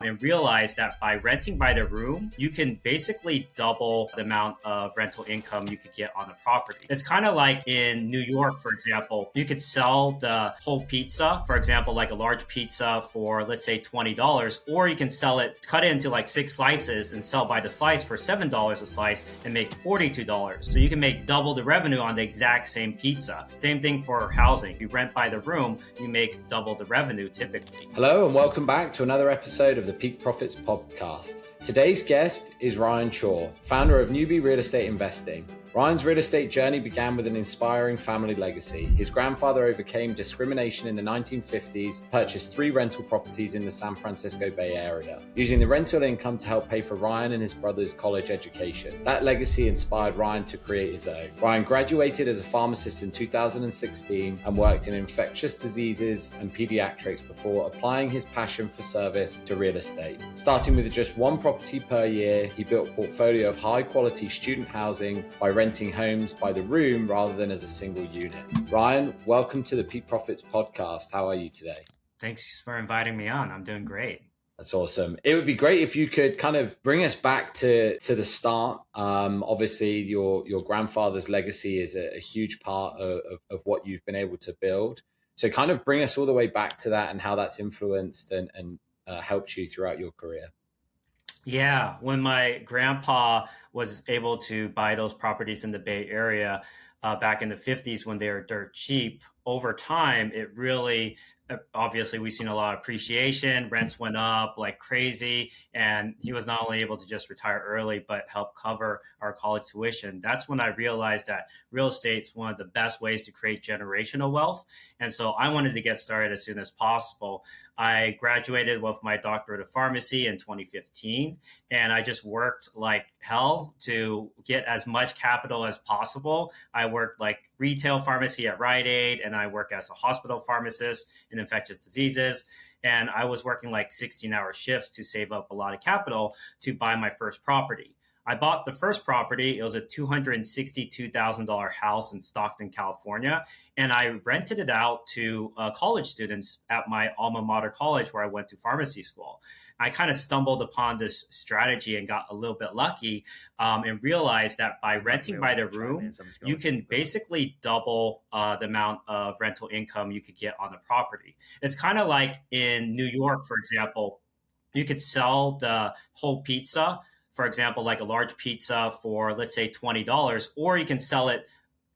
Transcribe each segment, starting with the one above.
and realized that by renting by the room, you can basically double the amount of rental income you could get on a property. It's kind of like in New York, for example, you could sell the whole pizza, for example, like a large pizza for, let's say, $20, or you can sell it, cut it into like 6 slices and sell by the slice for $7 a slice and make $42. So you can make double the revenue on the exact same pizza. Same thing for housing. If you rent by the room, you make double the revenue typically. Hello and welcome back to another episode of the Peak Profits podcast. Today's guest is Ryan Chaw, founder of Newbie Real Estate Investing. Ryan's real estate journey began with an inspiring family legacy. His grandfather overcame discrimination in the 1950s, purchased 3 rental properties in the San Francisco Bay Area, using the rental income to help pay for Ryan and his brother's college education. That legacy inspired Ryan to create his own. Ryan graduated as a pharmacist in 2016 and worked in infectious diseases and pediatrics before applying his passion for service to real estate. Starting with just 1 property per year, he built a portfolio of high-quality student housing by renting homes by the room rather than as a single unit. Ryan, welcome to the Peak Profits podcast. How are you today? Thanks for inviting me on. I'm doing great. That's awesome. It would be great if you could kind of bring us back to the start. Obviously, your grandfather's legacy is a huge part of what you've been able to build. So kind of bring us all the way back to that and how that's influenced and helped you throughout your career. Yeah, when my grandpa was able to buy those properties in the Bay Area back in the 50s when they were dirt cheap, over time, it really, obviously, we've seen a lot of appreciation. Rents went up like crazy. And he was not only able to just retire early, but help cover our college tuition. That's when I realized that real estate is one of the best ways to create generational wealth. And so I wanted to get started as soon as possible. I graduated with my doctorate of pharmacy in 2015, and I just worked like hell to get as much capital as possible. I worked like retail pharmacy at Rite Aid, and I work as a hospital pharmacist in infectious diseases. And I was working like 16-hour shifts to save up a lot of capital to buy my first property. I bought the first property. It was a $262,000 house in Stockton, California. And I rented it out to college students at my alma mater college where I went to pharmacy school. I kind of stumbled upon this strategy and got a little bit lucky and realized that by renting by the room, you can basically double the amount of rental income you could get on the property. It's kind of like in New York, for example, you could sell the whole pizza, for example, like a large pizza for, let's say, $20, or you can sell it,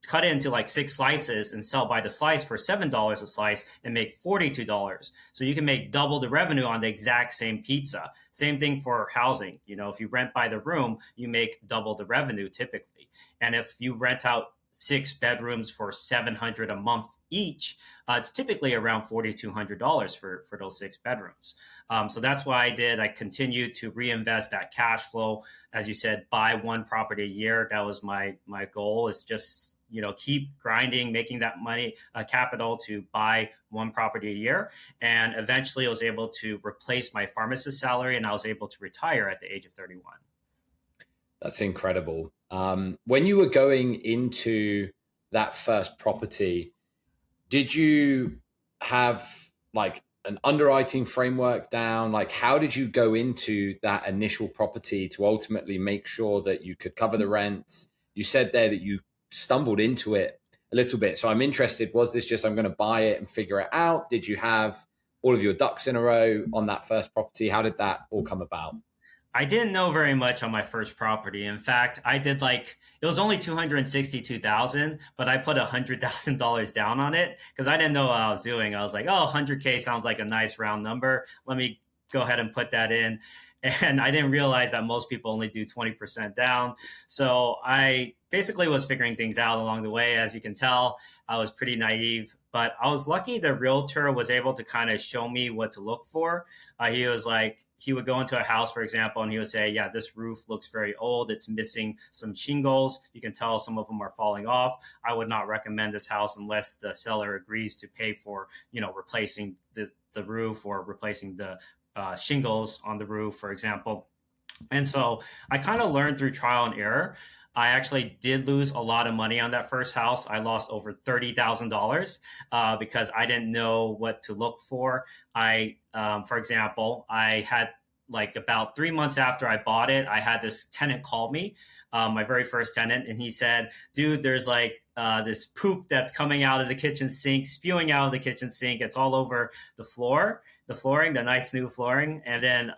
cut it into like 6 slices and sell by the slice for $7 a slice and make $42. So you can make double the revenue on the exact same pizza. Same thing for housing. You know, if you rent by the room, you make double the revenue typically. And if you rent out 6 bedrooms for $700 a month each, it's typically around $4,200 for those 6 bedrooms. So that's what I did. I continued to reinvest that cash flow. As you said, buy 1 property a year. That was my goal, is just, keep grinding, making that money, capital to buy 1 property a year. And eventually I was able to replace my pharmacist salary, and I was able to retire at the age of 31. That's incredible. When you were going into that first property, did you have like an underwriting framework down? Like, how did you go into that initial property to ultimately make sure that you could cover the rents? You said there that you stumbled into it a little bit. So I'm interested, was this just, I'm going to buy it and figure it out? Did you have all of your ducks in a row on that first property? How did that all come about? I didn't know very much on my first property. In fact, I did it was only $262,000, but I put $100,000 down on it because I didn't know what I was doing. I was like, oh, 100K sounds like a nice round number. Let me go ahead and put that in. And I didn't realize that most people only do 20% down. So I basically was figuring things out along the way. As you can tell, I was pretty naive, but I was lucky the realtor was able to kind of show me what to look for. He was like, he would go into a house, for example, and he would say, yeah, this roof looks very old. It's missing some shingles. You can tell some of them are falling off. I would not recommend this house unless the seller agrees to pay for, replacing the roof or replacing the shingles on the roof, for example. And so I kind of learned through trial and error. I actually did lose a lot of money on that first house. I lost over $30,000 because I didn't know what to look for. For example, I had like about 3 months after I bought it, I had this tenant call me, my very first tenant, and he said, "Dude, there's like this poop that's coming out of the kitchen sink, spewing out of the kitchen sink. It's all over the floor, the flooring, the nice new flooring, and then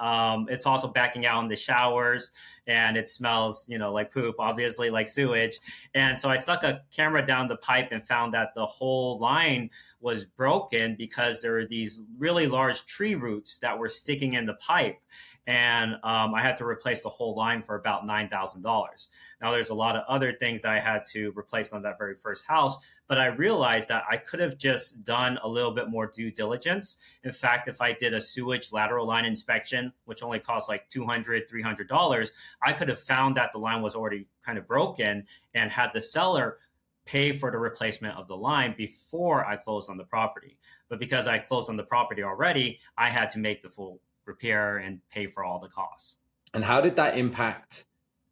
it's also backing out in the showers, and it smells, like poop, obviously like sewage." And so I stuck a camera down the pipe and found that the whole line was broken because there were these really large tree roots that were sticking in the pipe. And I had to replace the whole line for about $9,000. Now, there's a lot of other things that I had to replace on that very first house, but I realized that I could have just done a little bit more due diligence. In fact, if I did a sewage lateral line inspection, which only costs like $200, $300, I could have found that the line was already kind of broken and had the seller pay for the replacement of the line before I closed on the property. But because I closed on the property already, I had to make the full repair and pay for all the costs. And how did that impact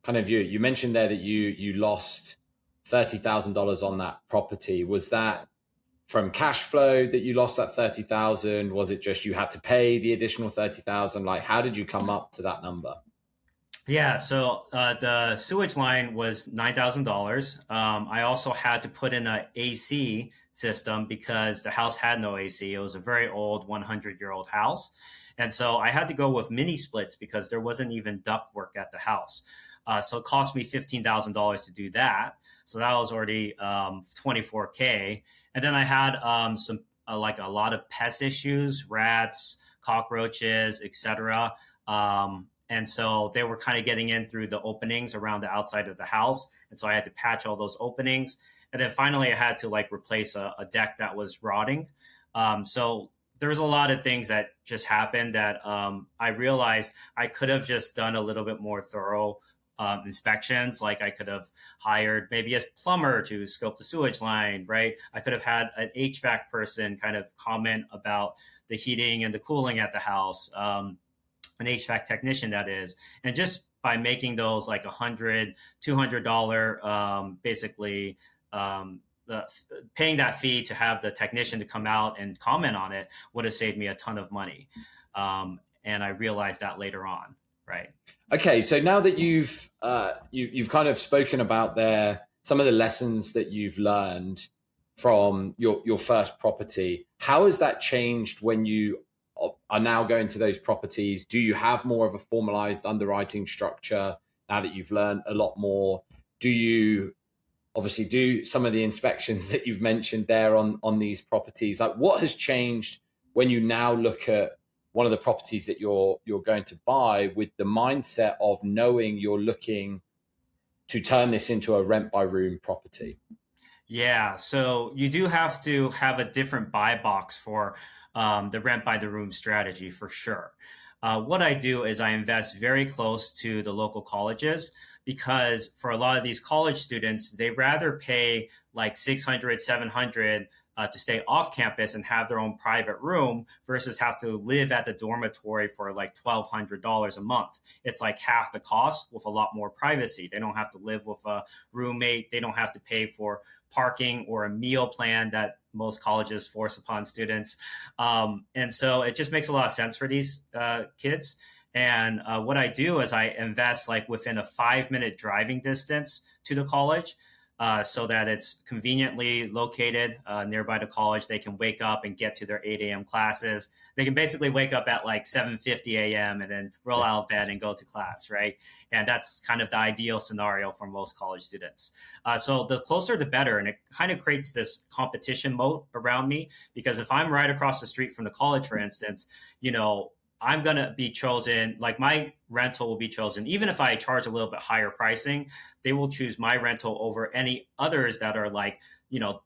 kind of you? You mentioned there that you lost $30,000 on that property. Was that from cash flow that you lost that 30,000? Was it just you had to pay the additional 30,000? Like, how did you come up to that number? Yeah, so the sewage line was $9,000. I also had to put in an AC system because the house had no AC. It was a very old 100-year-old house. And so I had to go with mini splits because there wasn't even duct work at the house. So it cost me $15,000 to do that. So that was already $24K. And then I had some like a lot of pest issues, rats, cockroaches, etc. And so they were kind of getting in through the openings around the outside of the house. And so I had to patch all those openings. And then finally I had to like replace a deck that was rotting. So there was a lot of things that just happened that I realized I could have just done a little bit more thorough inspections. Like I could have hired maybe a plumber to scope the sewage line, right? I could have had an HVAC person kind of comment about the heating and the cooling at the house, an HVAC technician that is. And just by making those like $100, $200 basically paying that fee to have the technician to come out and comment on it would have saved me a ton of money. And I realized that later on, right? Okay, so now that you've kind of spoken about some of the lessons that you've learned from your first property, how has that changed when you are now going to those properties? Do you have more of a formalized underwriting structure now that you've learned a lot more? Do you obviously do some of the inspections that you've mentioned there on these properties? Like, what has changed when you now look at one of the properties that you're going to buy with the mindset of knowing you're looking to turn this into a rent by room property? Yeah, so you do have to have a different buy box for the rent by the room strategy for sure. What I do is I invest very close to the local colleges because for a lot of these college students, they rather pay like $600, $700 to stay off campus and have their own private room versus have to live at the dormitory for like $1,200 a month. It's like half the cost with a lot more privacy. They don't have to live with a roommate. They don't have to pay for parking or a meal plan that most colleges force upon students. And so it just makes a lot of sense for these kids. And what I do is I invest like within a 5-minute driving distance to the college. So that it's conveniently located nearby the college. They can wake up and get to their 8 a.m. classes. They can basically wake up at like 7:50 a.m. and then roll out of bed and go to class, right? And that's kind of the ideal scenario for most college students. So the closer the better. And it kind of creates this competition moat around me because if I'm right across the street from the college, for instance, I'm going to be chosen, like my rental will be chosen. Even if I charge a little bit higher pricing, they will choose my rental over any others that are like,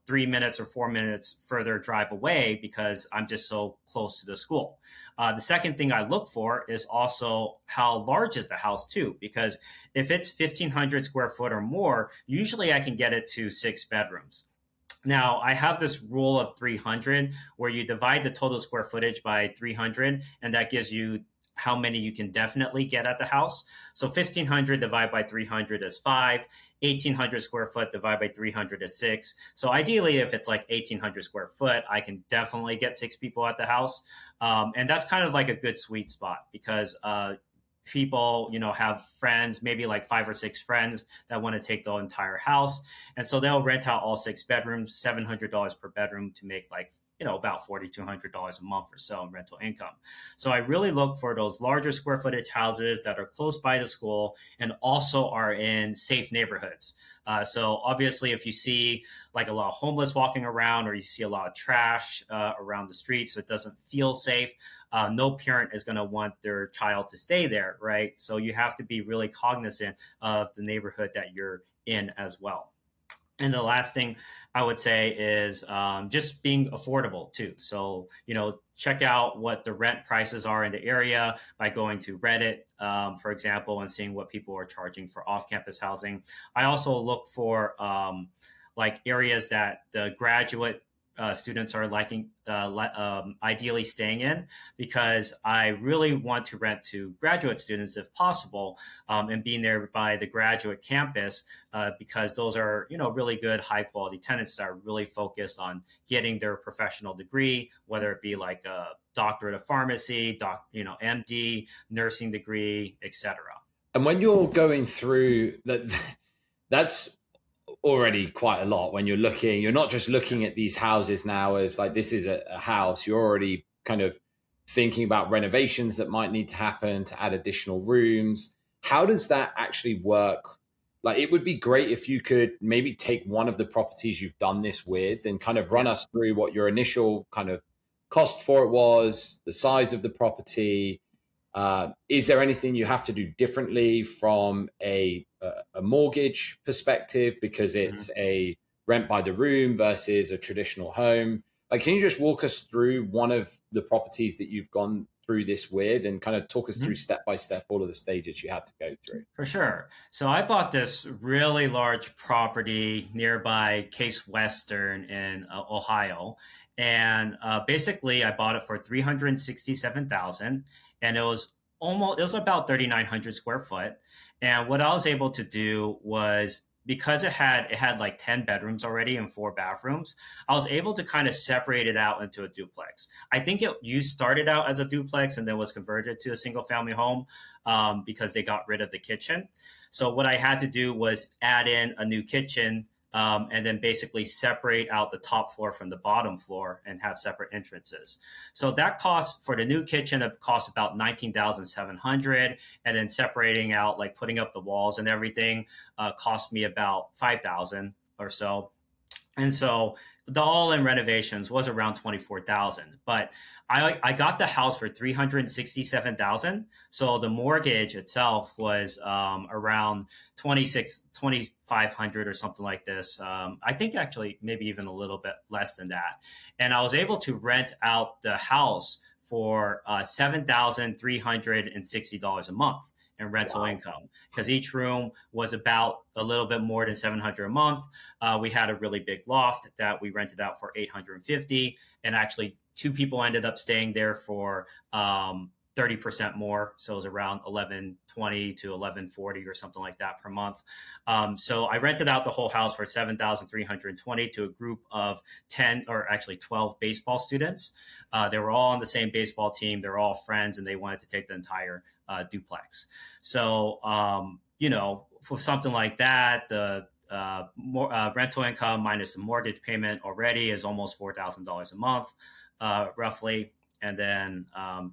3 minutes or 4 minutes further drive away because I'm just so close to the school. The second thing I look for is also how large is the house too, because if it's 1,500 square foot or more, usually I can get it to 6 bedrooms. Now, I have this rule of 300 where you divide the total square footage by 300, and that gives you how many you can definitely get at the house. So 1,500 divided by 300 is 5. 1,800 square foot divided by 300 is 6. So ideally, if it's like 1,800 square foot, I can definitely get 6 people at the house. And that's kind of like a good sweet spot because people, have friends, maybe like 5 or 6 friends that want to take the entire house. And so they'll rent out all 6 bedrooms, $700 per bedroom to make like, about $4,200 a month or so in rental income. So I really look for those larger square footage houses that are close by the school and also are in safe neighborhoods. So obviously, if you see like a lot of homeless walking around or you see a lot of trash around the streets, so it doesn't feel safe, no parent is going to want their child to stay there, right? So you have to be really cognizant of the neighborhood that you're in as well. And the last thing I would say is just being affordable too. So, check out what the rent prices are in the area by going to Reddit, for example, and seeing what people are charging for off-campus housing. I also look for like areas that the graduate students are liking, ideally staying in, because I really want to rent to graduate students if possible, and being there by the graduate campus, because those are, really good, high quality tenants that are really focused on getting their professional degree, whether it be like a doctorate of pharmacy, MD, nursing degree, etc. And when you're going through that, that's already quite a lot. When you're not just looking at these houses now as like, this is a house, you're already kind of thinking about renovations that might need to happen to add additional rooms. How does that actually work? Like, it would be great if you could maybe take one of the properties you've done this with and kind of run us through what your initial kind of cost for it was, the size of the property. Is there anything you have to do differently from a mortgage perspective because it's a rent by the room versus a traditional home? Like, can you just walk us through one of the properties that you've gone through this with and kind of talk us through step by step all of the stages you had to go through? For sure. So I bought this really large property nearby Case Western in Ohio. And basically, I bought it for $367,000, and it was about 3,900 square foot. And what I was able to do was, because it had like 10 bedrooms already and 4 bathrooms, I was able to kind of separate it out into a duplex. I think you started out as a duplex and then was converted to a single family home because they got rid of the kitchen. So what I had to do was add in a new kitchen, and then basically separate out the top floor from the bottom floor and have separate entrances. So that cost for the new kitchen, it cost about $19,700, and then separating out, like putting up the walls and everything, cost me about $5,000 or so. And so the all-in renovations was around $24,000, but I got the house for $367,000. So the mortgage itself was around $2,500 or something like this. I think actually maybe even a little bit less than that. And I was able to rent out the house for $7,360 a month in rental income, because each room was about a little bit more than $700 a month. We had a really big loft that we rented out for $850, and actually 2 people ended up staying there for 30% more. So it was around $1,120 to $1,140 or something like that per month. So I rented out the whole house for $7,320 to a group of 10 or actually 12 baseball students. They were all on the same baseball team. They're all friends, and they wanted to take the entire duplex. So, for something like that, the rental income minus the mortgage payment already is almost $4,000 a month, roughly. And then,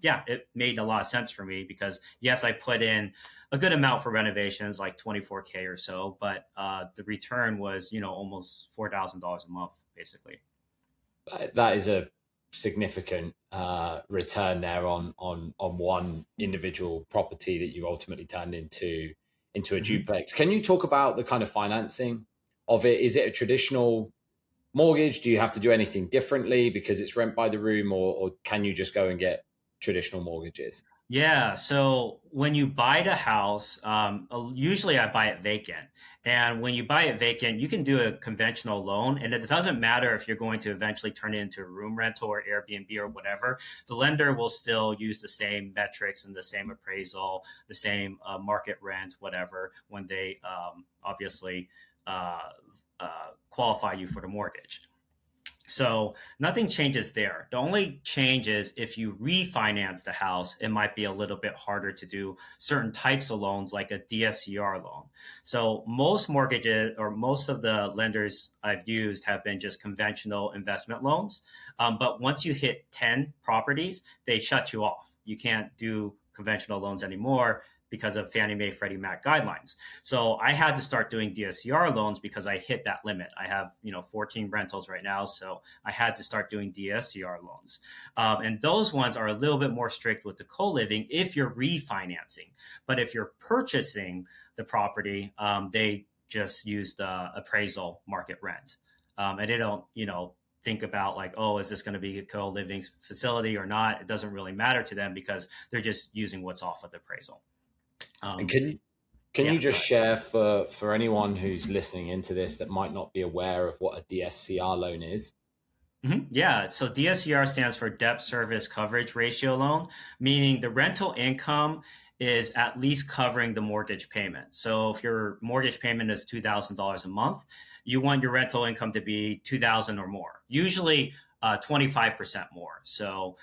it made a lot of sense for me because, yes, I put in a good amount for renovations, like $24K or so, but the return was, almost $4,000 a month, basically. That is a significant return there on one individual property that you ultimately turned into a duplex. Can you talk about the kind of financing of it? Is it a traditional mortgage? Do you have to do anything differently because it's rent by the room, or can you just go and get traditional mortgages? Yeah. So when you buy the house, usually I buy it vacant. And when you buy it vacant, you can do a conventional loan. And it doesn't matter if you're going to eventually turn it into a room rental or Airbnb or whatever. The lender will still use the same metrics and the same appraisal, the same market rent, whatever, when they obviously uh, qualify you for the mortgage. So nothing changes there. The only change is if you refinance the house, it might be a little bit harder to do certain types of loans like a DSCR loan. So most mortgages or most of the lenders I've used have been just conventional investment loans. But once you hit 10 properties, they shut you off. You can't do conventional loans anymore because of Fannie Mae, Freddie Mac guidelines. So I had to start doing DSCR loans because I hit that limit. I have 14 rentals right now, so I had to start doing DSCR loans. And those ones are a little bit more strict with the co-living if you're refinancing. But if you're purchasing the property, they just use the appraisal market rent, and they don't think about like, oh, is this going to be a co-living facility or not? It doesn't really matter to them because they're just using what's off of the appraisal. And Um, can yeah, you just share for anyone who's listening into this that might not be aware of what a DSCR loan is? Yeah, so DSCR stands for debt service coverage ratio loan, meaning the rental income is at least covering the mortgage payment. So if your mortgage payment is $2,000 a month, you want your rental income to be 2,000 or more. Usually 25% more. So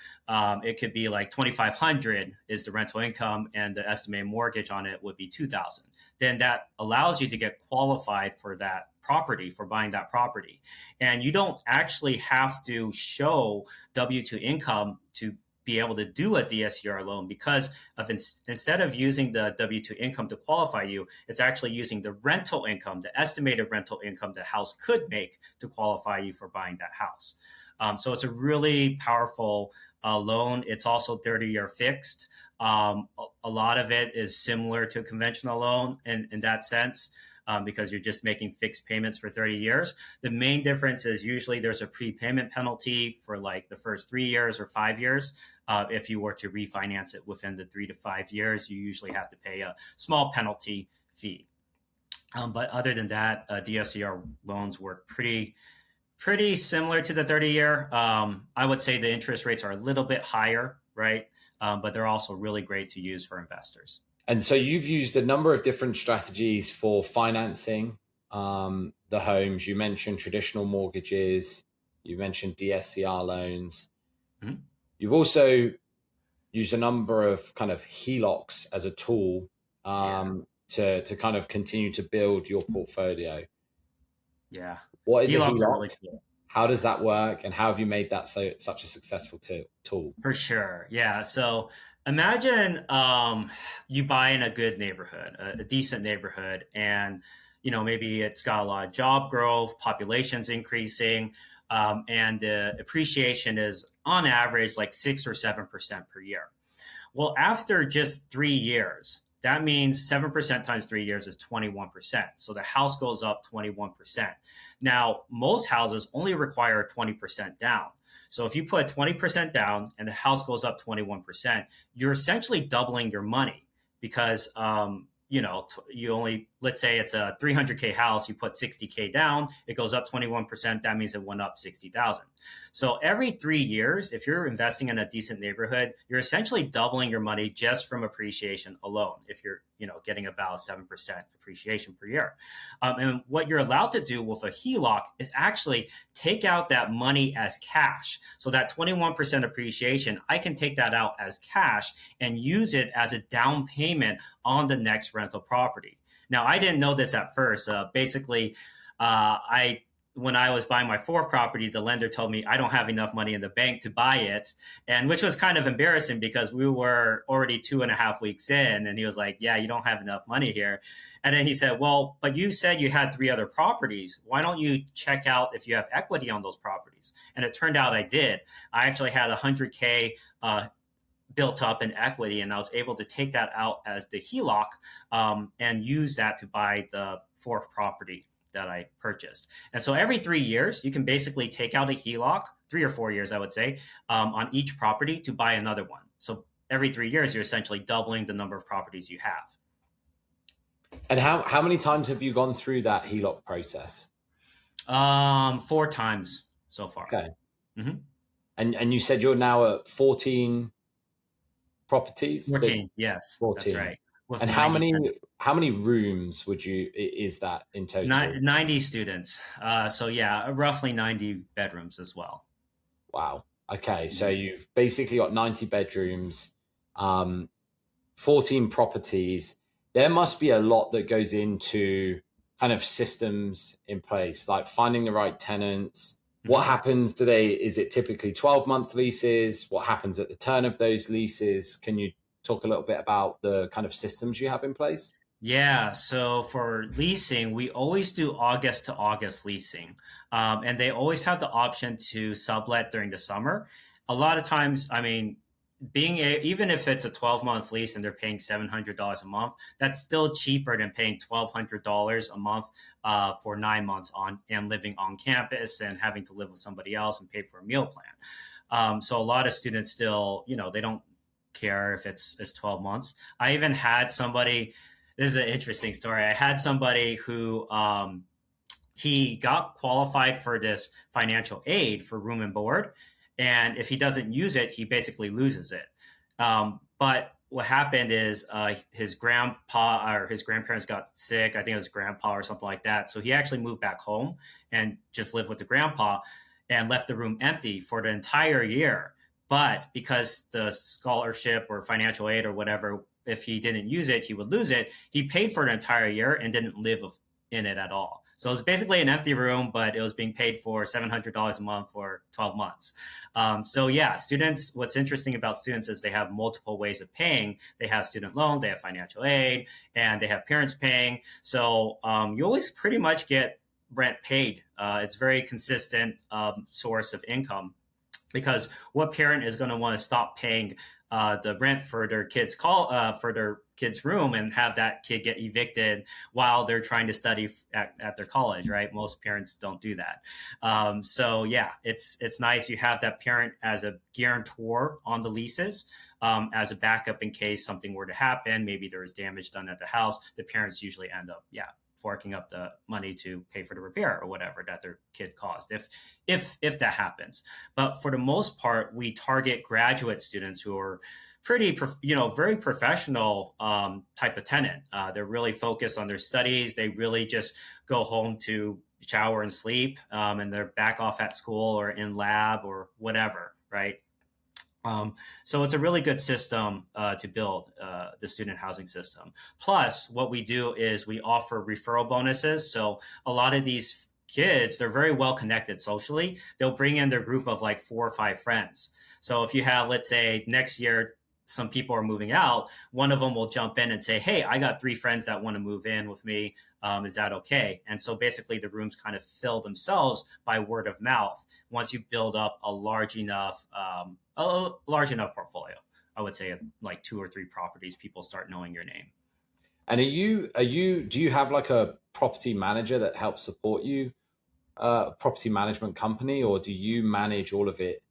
it could be like 2,500 is the rental income and the estimated mortgage on it would be 2,000. Then that allows you to get qualified for that property, for buying that property. And you don't actually have to show W-2 income to be able to do a DSCR loan because instead of using the W-2 income to qualify you, it's actually using the rental income, the estimated rental income the house could make to qualify you for buying that house. So it's a really powerful loan. It's also 30-year fixed. A lot of it is similar to a conventional loan in that sense. Because you're just making fixed payments for 30 years. The main difference is usually there's a prepayment penalty for like the first 3 years or 5 years. If you were to refinance it within the 3 to 5 years, you usually have to pay a small penalty fee. But other than that, DSCR loans work pretty similar to the 30-year. I would say the interest rates are a little bit higher, right? But they're also really great to use for investors. And so you've used a number of different strategies for financing the homes. You mentioned traditional mortgages. You mentioned DSCR loans. Mhm. You've also used a number of kind of HELOCs as a tool Yeah, to kind of continue to build your portfolio. yeah. What is a HELOCs are HELOC? really cool. How does that work? And how have you made that such a successful tool? For sure. Yeah. So imagine you buy in a good neighborhood, a decent neighborhood, and maybe it's got a lot of job growth, population's increasing, and the appreciation is on average like 6 or 7% per year. Well, after just 3 years, that means 7% times 3 years is 21%. So the house goes up 21%. Now, most houses only require 20% down. So if you put 20% down and the house goes up 21%, you're essentially doubling your money because, you only, let's say it's a 300K house, you put 60K down, it goes up 21%. That means it went up 60,000. So every 3 years, if you're investing in a decent neighborhood, you're essentially doubling your money just from appreciation alone. If you're, getting about 7% appreciation per year. And what you're allowed to do with a HELOC is actually take out that money as cash. So that 21% appreciation, I can take that out as cash and use it as a down payment on the next rental property. Now, I didn't know this at first. Basically, I when I was buying my fourth property, the lender told me I don't have enough money in the bank to buy it, and which was kind of embarrassing because we were already 2.5 weeks in, and he was like, "Yeah, you don't have enough money here." And then he said, "Well, but you said you had 3 other properties. Why don't you check out if you have equity on those properties?" And it turned out I did. I actually had 100K built up in equity, and I was able to take that out as the HELOC and use that to buy the fourth property that I purchased. And so every 3 years, you can basically take out a HELOC, 3 or 4 years, I would say, on each property to buy another one. So every 3 years, you're essentially doubling the number of properties you have. And how many times have you gone through that HELOC process? 4 times so far. Okay. Mm-hmm. And you said you're now at 14 properties? 14, yes, 14. that's right. With And how many rooms is that in total? 90 students. So yeah, roughly 90 bedrooms as well. Wow. Okay. So you've basically got 90 bedrooms, 14 properties. There must be a lot that goes into kind of systems in place, like finding the right tenants. What happens today? Is it typically 12-month leases? What happens at the turn of those leases? Can you talk a little bit about the kind of systems you have in place? Yeah, so for leasing, we always do August to August leasing. And they always have the option to sublet during the summer. A lot of times, I mean, even if it's a 12-month lease and they're paying $700 a month, that's still cheaper than paying $1,200 a month for 9 months and living on campus and having to live with somebody else and pay for a meal plan. So a lot of students still, they don't care if it's 12 months. I even had somebody. This is an interesting story. I had somebody who he got qualified for this financial aid for room and board. And if he doesn't use it, he basically loses it. But what happened is his grandpa or his grandparents got sick. I think it was grandpa or something like that. So he actually moved back home and just lived with the grandpa and left the room empty for the entire year. But because the scholarship or financial aid or whatever, if he didn't use it, he would lose it. He paid for the entire year and didn't live in it at all. So it was basically an empty room, but it was being paid for $700 a month for 12 months. So yeah, students, what's interesting about students is they have multiple ways of paying. They have student loans, they have financial aid, and they have parents paying. So you always pretty much get rent paid. It's very consistent source of income. Because what parent is going to want to stop paying the rent for their kid's room and have that kid get evicted while they're trying to study at their college, right? Most parents don't do that. So yeah, it's nice. You have that parent as a guarantor on the leases. As a backup in case something were to happen, maybe there was damage done at the house. The parents usually end up, forking up the money to pay for the repair or whatever that their kid caused, if that happens. But for the most part, we target graduate students who are pretty, very professional type of tenant. They're really focused on their studies. They really just go home to shower and sleep, and they're back off at school or in lab or whatever, right? So it's a really good system to build the student housing system. Plus, what we do is we offer referral bonuses. So a lot of these kids, they're very well connected socially. They'll bring in their group of like 4 or 5 friends. So if you have, let's say, next year, some people are moving out, one of them will jump in and say, hey, I got 3 friends that want to move in with me. Is that okay? And so basically the rooms kind of fill themselves by word of mouth once you build up a large enough portfolio. I would say of like 2 or 3 properties, people start knowing your name. And do you have like a property manager that helps support you, a property management company, or do you manage all of it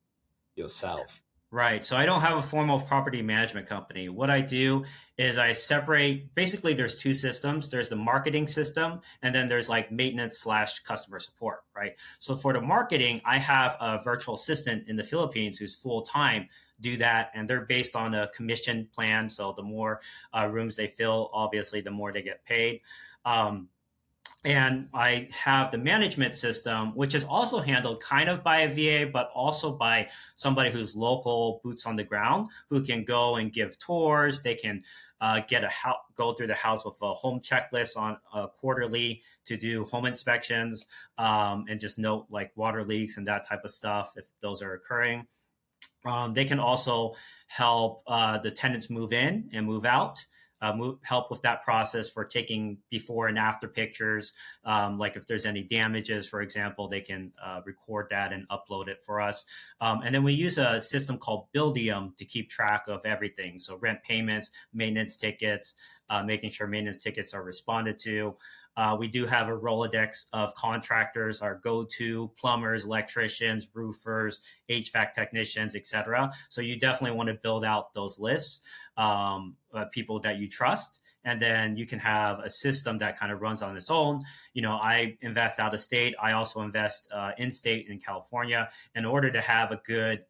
yourself? Right. So I don't have a formal property management company. What I do is I separate, basically there's 2 systems. There's the marketing system, and then there's like maintenance / customer support, right? So for the marketing, I have a virtual assistant in the Philippines who's full-time do that. And they're based on a commission plan. So the more rooms they fill, obviously, the more they get paid. And I have the management system, which is also handled kind of by a VA, but also by somebody who's local, boots on the ground, who can go and give tours. They can go through the house with a home checklist on quarterly to do home inspections and just note like water leaks and that type of stuff if those are occurring. They can also help the tenants move in and move out. Help with that process for taking before and after pictures. Like if there's any damages, for example, they can record that and upload it for us. And then we use a system called Buildium to keep track of everything. So rent payments, maintenance tickets, making sure maintenance tickets are responded to. We do have a Rolodex of contractors, our go-to plumbers, electricians, roofers, HVAC technicians, etc. So you definitely want to build out those lists, people that you trust. And then you can have a system that kind of runs on its own. I invest out of state. I also invest in state in California in order to have a good,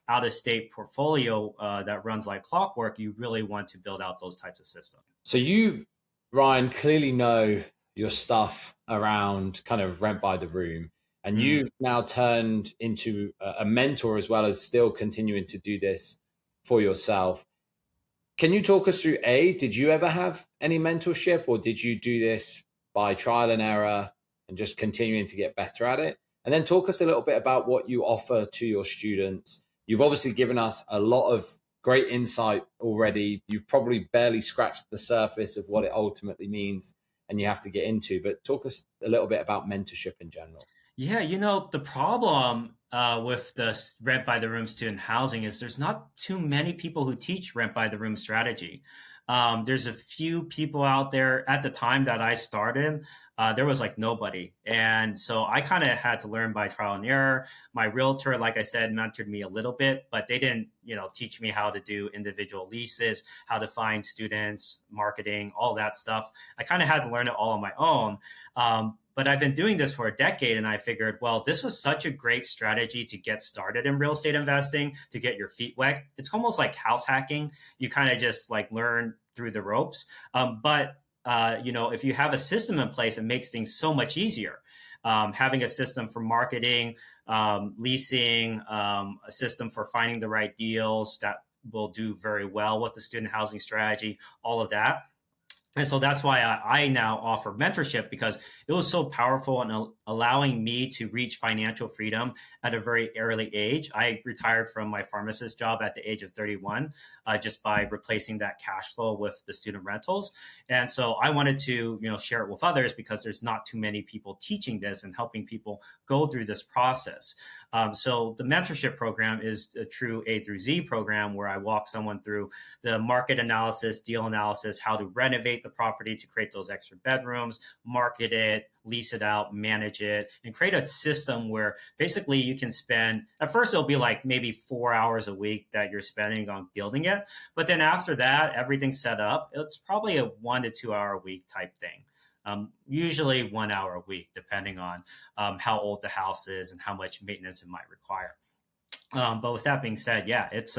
out of state portfolio that runs like clockwork. You really want to build out those types of systems. So you, Ryan, clearly know your stuff around kind of rent by the room, and you've now turned into a mentor as well as still continuing to do this for yourself. Can you talk us through, did you ever have any mentorship, or did you do this by trial and error and just continuing to get better at it? And then talk us a little bit about what you offer to your students. You've obviously given us a lot of great insight already. You've probably barely scratched the surface of what it ultimately means and you have to get into, but talk us a little bit about mentorship in general. Yeah, the problem with the rent by the room student housing is there's not too many people who teach rent by the room strategy. There's a few people out there. At the time that I started, there was like nobody. And so I kind of had to learn by trial and error. My realtor, like I said, mentored me a little bit, but they didn't, teach me how to do individual leases, how to find students, marketing, all that stuff. I kind of had to learn it all on my own. But I've been doing this for a decade, and I figured, well, this is such a great strategy to get started in real estate investing, to get your feet wet. It's almost like house hacking. You kind of just like learn through the ropes. But if you have a system in place, it makes things so much easier. Having a system for marketing, leasing, a system for finding the right deals that will do very well with the student housing strategy, all of that. And so that's why I now offer mentorship, because it was so powerful in allowing me to reach financial freedom at a very early age. I retired from my pharmacist job at the age of 31, just by replacing that cash flow with the student rentals. And so I wanted to, share it with others, because there's not too many people teaching this and helping people go through this process. So the mentorship program is a true A through Z program where I walk someone through the market analysis, deal analysis, how to renovate the property to create those extra bedrooms, market it, lease it out, manage it, and create a system where basically you can spend, at first it'll be like maybe 4 hours a week that you're spending on building it. But then after that, everything's set up. It's probably a 1 to 2 hour a week type thing. Usually 1 hour a week, depending on how old the house is and how much maintenance it might require. But with that being said, yeah, it's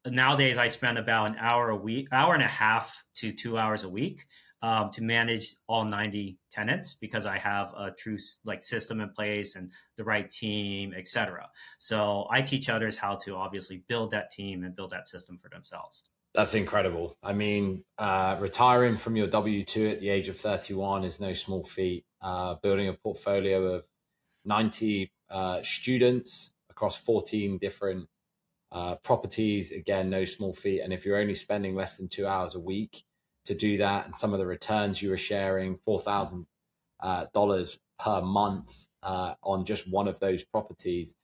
nowadays I spend about an hour a week, hour and a half to 2 hours a week to manage all 90 tenants, because I have a true system in place and the right team, etc. So I teach others how to obviously build that team and build that system for themselves. That's incredible. I mean, retiring from your W-2 at the age of 31 is no small feat. Building a portfolio of 90 students across 14 different properties, again, no small feat. And if you're only spending less than 2 hours a week to do that, and some of the returns you were sharing, $4,000 per month on just one of those properties,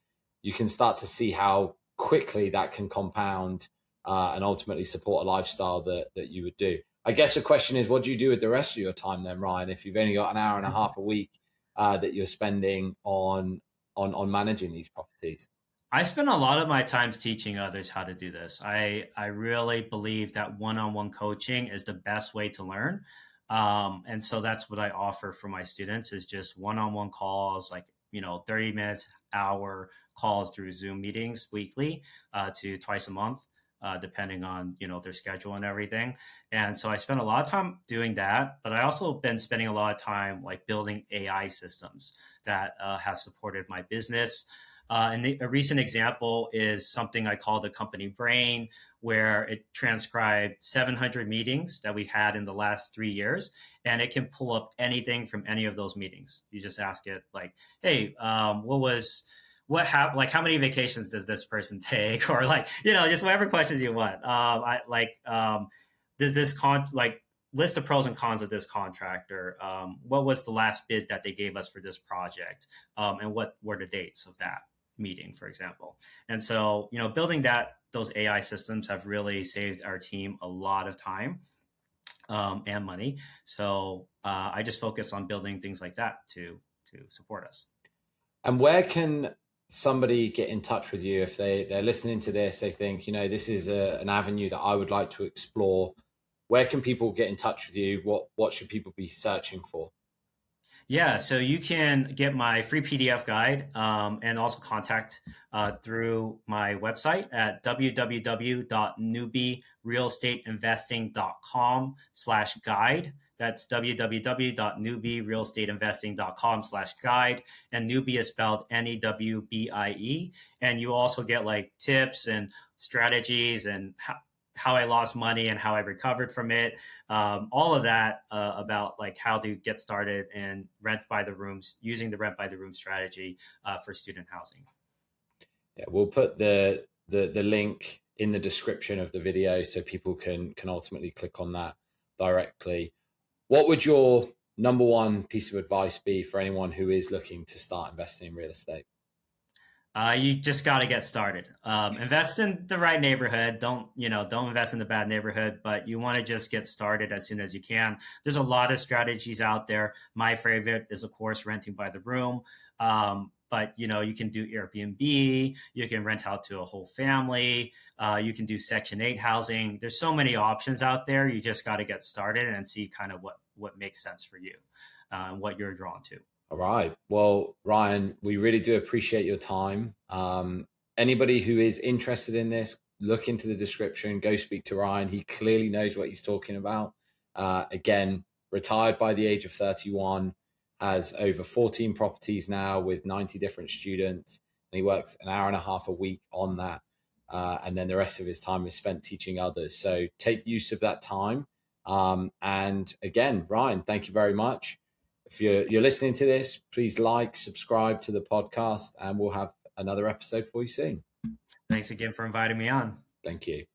you can start to see how quickly that can compound and ultimately support a lifestyle that you would do. I guess the question is, what do you do with the rest of your time then, Ryan, if you've only got an hour and a half a week that you're spending on managing these properties? I spend a lot of my time teaching others how to do this. I really believe that one-on-one coaching is the best way to learn. And so that's what I offer for my students, is just one-on-one calls, 30 minutes, hour calls through Zoom meetings weekly to twice a month, depending on, their schedule and everything. And so I spend a lot of time doing that, but I also been spending a lot of time building AI systems that have supported my business. And a recent example is something I call the company brain, where it transcribed 700 meetings that we had in the last 3 years. And it can pull up anything from any of those meetings. You just ask it hey, how many vacations does this person take? Or just whatever questions you want. Does this list the pros and cons of this contractor? What was the last bid that they gave us for this project? And what were the dates of that meeting, for example? And so, building those AI systems have really saved our team a lot of time. and money. So I just focus on building things like that to support us. And where can somebody get in touch with you if they're listening to this? They think, this is an avenue that I would like to explore. Where can people get in touch with you? What should people be searching for? Yeah, so you can get my free PDF guide and also contact through my website at www.newbierealestateinvesting.com/guide. That's www.newbierealestateinvesting.com/guide. And newbie is spelled NEWBIE. And you also get like tips and strategies and how I lost money and how I recovered from it. All of that about like how to get started and rent by the rooms, using the rent by the room strategy for student housing. Yeah, we'll put the link in the description of the video so people can ultimately click on that directly. What would your number one piece of advice be for anyone who is looking to start investing in real estate? You just got to get started. Invest in the right neighborhood. Don't invest in the bad neighborhood, but you want to just get started as soon as you can. There's a lot of strategies out there. My favorite is, of course, renting by the room. But you can do Airbnb. You can rent out to a whole family. You can do Section 8 housing. There's so many options out there. You just got to get started and see kind of what makes sense for you and what you're drawn to. All right. Well, Ryan, we really do appreciate your time. Anybody who is interested in this, look into the description, go speak to Ryan. He clearly knows what he's talking about. Again, retired by the age of 31, has over 14 properties now with 90 different students. And he works an hour and a half a week on that. And then the rest of his time is spent teaching others. So take use of that time. And again, Ryan, thank you very much. If you're listening to this, please like, subscribe to the podcast, and we'll have another episode for you soon. Thanks again for inviting me on. Thank you.